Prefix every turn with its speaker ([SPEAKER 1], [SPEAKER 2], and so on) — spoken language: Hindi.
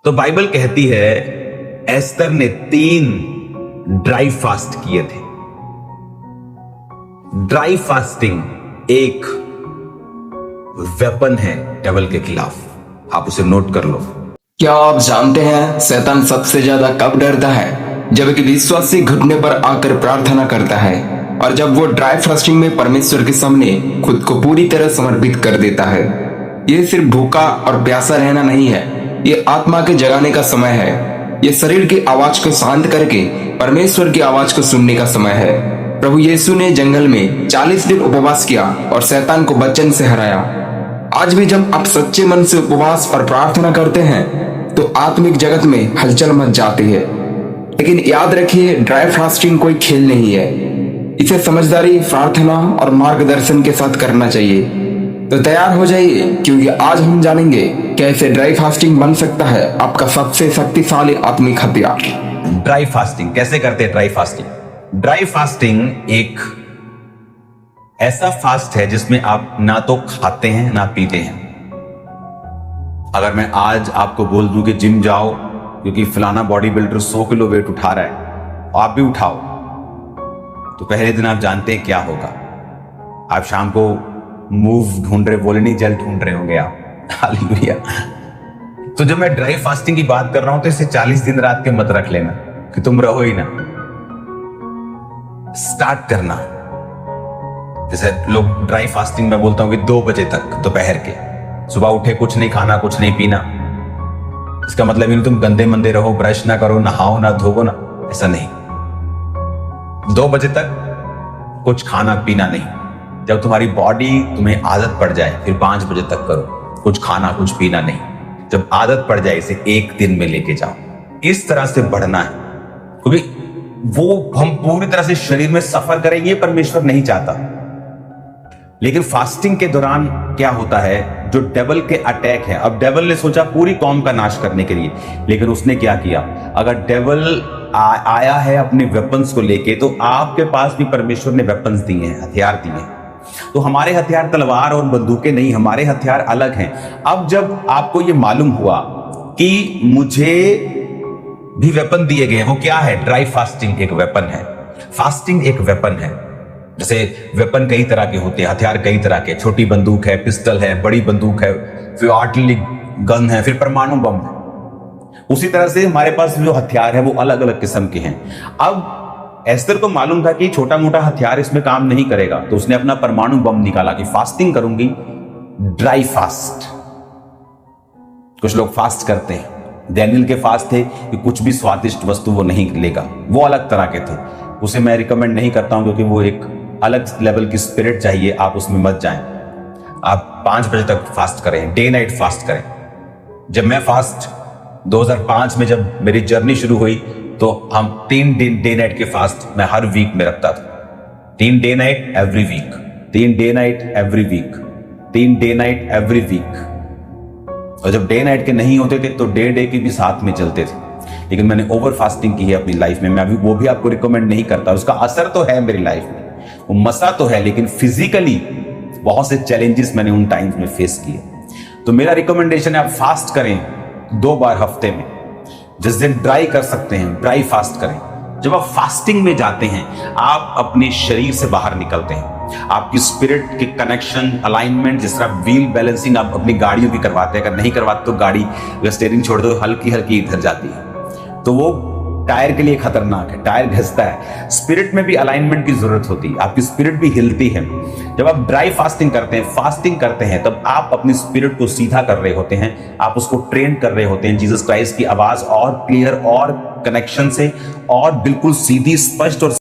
[SPEAKER 1] तो बाइबल कहती है एस्तर ने 3 ड्राई फास्ट किए थे। ड्राई फास्टिंग एक वेपन है डेविल के खिलाफ, आप उसे नोट कर लो।
[SPEAKER 2] क्या आप जानते हैं शैतान सबसे ज्यादा कब डरता है? जब एक विश्वासी घुटने पर आकर प्रार्थना करता है और जब वो ड्राई फास्टिंग में परमेश्वर के सामने खुद को पूरी तरह समर्पित कर देता है। ये सिर्फ भूखा और प्यासा रहना नहीं है, ये आत्मा के जगाने का समय है। ये शरीर की आवाज को शांत करके परमेश्वर की आवाज को सुनने का समय है। प्रभु यीशु ने जंगल में 40 दिन उपवास किया और शैतान को वचन से हराया। आज भी जब आप सच्चे मन से उपवास और प्रार्थना करते हैं तो आत्मिक जगत में हलचल मच जाती है। लेकिन याद रखिए, ड्राई फास्टिंग कोई खेल नहीं है। इसे समझदारी, प्रार्थना और मार्गदर्शन के साथ करना चाहिए। तो तैयार हो जाइए, क्योंकि आज हम जानेंगे कैसे ड्राई फास्टिंग बन सकता है आपका सबसे शक्तिशाली आत्मिक हथियार।
[SPEAKER 1] ड्राई फास्टिंग कैसे करते हैं? ड्राई फास्टिंग एक ऐसा फास्ट है जिसमें आप ना तो खाते हैं ना पीते हैं। अगर मैं आज आपको बोल दूं कि जिम जाओ क्योंकि फलाना बॉडी बिल्डर 100 किलो वेट उठा रहा है, आप भी उठाओ, तो पहले दिन आप जानते हैं क्या होगा। आप शाम को मूव ढूंढ रहे, वोलिनी जेल ढूंढ रहे होंगे आप। हालेलुया। तो जब मैं ड्राई फास्टिंग की बात कर रहा हूं तो इसे 40 दिन रात के मत रख लेना कि तुम रहो ही ना। स्टार्ट करना, जैसे लोग ड्राई फास्टिंग में बोलता हूं कि 2 बजे तक दोपहर के, सुबह उठे कुछ नहीं खाना कुछ नहीं पीना। इसका मतलब नहीं तुम गंदे मंदे रहो, ब्रश ना करो, नहाओ ना धोवो ना, ऐसा नहीं। 2 बजे तक कुछ खाना पीना नहीं। जब तुम्हारी बॉडी तुम्हें आदत पड़ जाए फिर 5 बजे तक करो, कुछ खाना कुछ पीना नहीं। जब आदत पड़ जाए इसे 1 दिन में लेके जाओ। इस तरह से बढ़ना है, क्योंकि वो हम पूरी तरह से शरीर में सफर करें ये परमेश्वर नहीं चाहता। लेकिन फास्टिंग के दौरान क्या होता है, जो डेविल के अटैक है, अब डेविल ने सोचा पूरी कौम का नाश करने के लिए, लेकिन उसने क्या किया? अगर डेविल आया है अपने वेपन्स को लेके, तो आपके पास भी परमेश्वर ने वेपन्स दिए हैं, हथियार दिए हैं। तो हमारे हथियार तलवार और बंदूकें नहीं, हमारे हथियार अलग हैं। अब जब आपको ये मालूम हुआ कि मुझे भी वेपन दिए गए, वो क्या है? ड्राई फास्टिंग एक वेपन है। फास्टिंग एक वेपन है। जैसे वेपन कई तरह के होते हैं, हथियार कई तरह के, छोटी बंदूक है, पिस्टल है, बड़ी बंदूक है, फिर आर्टिलरी गन है, फिर परमाणु बम है। उसी तरह से हमारे पास जो हथियार है वो अलग अलग किस्म के हैं। अब एस्तर को मालूम था कि छोटा मोटा हथियार इसमें काम नहीं करेगा, तो उसने अपना परमाणु बम निकाला कि फास्टिंग करूंगी, ड्राई फास्ट। कुछ लोग फास्ट करते हैं, डैनियल के फास्ट थे कि कुछ भी स्वादिष्ट वस्तु वो नहीं लेगा, वो अलग तरह के थे। उसे मैं रिकमेंड नहीं करता हूं, क्योंकि वो एक अलग लेवल की स्पिरिट चाहिए, आप उसमें मत जाएं। आप 5 बजे तक फास्ट करें, डे नाइट फास्ट करें। जब मैं फास्ट 2005 में जब मेरी जर्नी शुरू हुई, तो हम 3 दिन डे नाइट के फास्ट मैं हर वीक में रखता था। 3 day night every week, 3 day night every week, 3 day night every week. और जब डे नाइट के नहीं होते थे तो डे के भी साथ में चलते थे। लेकिन मैंने ओवर फास्टिंग की है अपनी लाइफ में, मैं अभी वो भी आपको रिकमेंड नहीं करता। उसका असर तो है मेरी लाइफ में, वो मसा तो है, लेकिन फिजिकली बहुत से चैलेंजेस मैंने उन टाइम्स में फेस किए। तो मेरा रिकमेंडेशन है आप फास्ट करें 2 बार हफ्ते में। जिस दिन ड्राई कर सकते हैं ड्राई फास्ट करें। जब आप फास्टिंग में जाते हैं आप अपने शरीर से बाहर निकलते हैं। आपकी स्पिरिट के कनेक्शन, अलाइनमेंट, जिस तरह व्हील बैलेंसिंग आप अपनी गाड़ियों की करवाते हैं, अगर नहीं करवाते तो गाड़ी अगर स्टीयरिंग छोड़ दो हल्की हल्की इधर जाती है, तो वो टायर के लिए खतरनाक है, टायर घिसता है। स्पिरिट में भी अलाइनमेंट की जरूरत होती है, आपकी स्पिरिट भी हिलती है। जब आप ड्राई फास्टिंग करते हैं तब आप अपनी स्पिरिट को सीधा कर रहे होते हैं, आप उसको ट्रेन कर रहे होते हैं जीसस क्राइस्ट की आवाज और क्लियर और कनेक्शन से, और बिल्कुल सीधी, स्पष्ट और